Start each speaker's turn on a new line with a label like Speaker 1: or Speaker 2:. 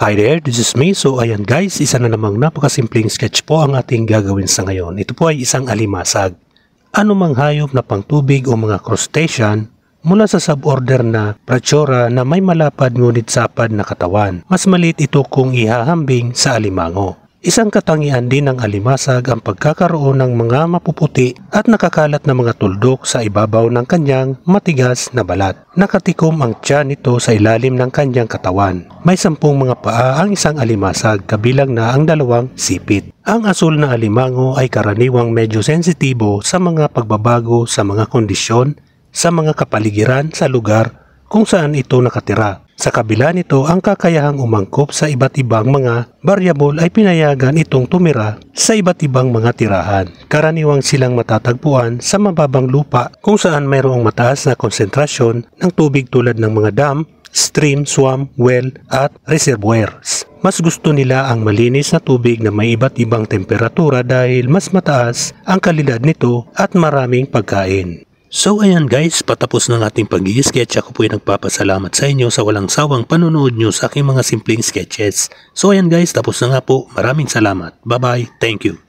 Speaker 1: Hi there, this is me. So ayan guys, isa na namang napakasimpleng sketch po ang ating gagawin sa ngayon. Ito po ay isang alimasag. Anumang hayop na pangtubig o mga crustacean mula sa suborder na Brachyura na may malapad ngunit sapad na katawan. Mas maliit ito kung ihahambing sa alimango. Isang katangian din ng alimasag ang pagkakaroon ng mga mapuputi at nakakalat na mga tuldok sa ibabaw ng kanyang matigas na balat. Nakatikom ang tiyan nito sa ilalim ng kanyang katawan. May 10 mga paa ang isang alimasag kabilang na ang 2 sipit. Ang asul na alimango ay karaniwang medyo sensitibo sa mga pagbabago sa mga kondisyon, sa mga kapaligiran sa lugar kung saan ito nakatira. Sa kabila nito, ang kakayahang umangkop sa iba't ibang mga variable ay pinayagan itong tumira sa iba't ibang mga tirahan. Karaniwang silang matatagpuan sa mababang lupa kung saan mayroong mataas na konsentrasyon ng tubig tulad ng mga dam, stream, swamp, well at reservoirs. Mas gusto nila ang malinis na tubig na may iba't ibang temperatura dahil mas mataas ang kalidad nito at maraming pagkain. So ayan guys, patapos ng ating pag-i-sketch. Ako po ay nagpapasalamat sa inyo sa walang sawang panonood nyo sa aking mga simpleng sketches. So ayan guys, tapos na nga po. Maraming salamat. Bye bye. Thank you.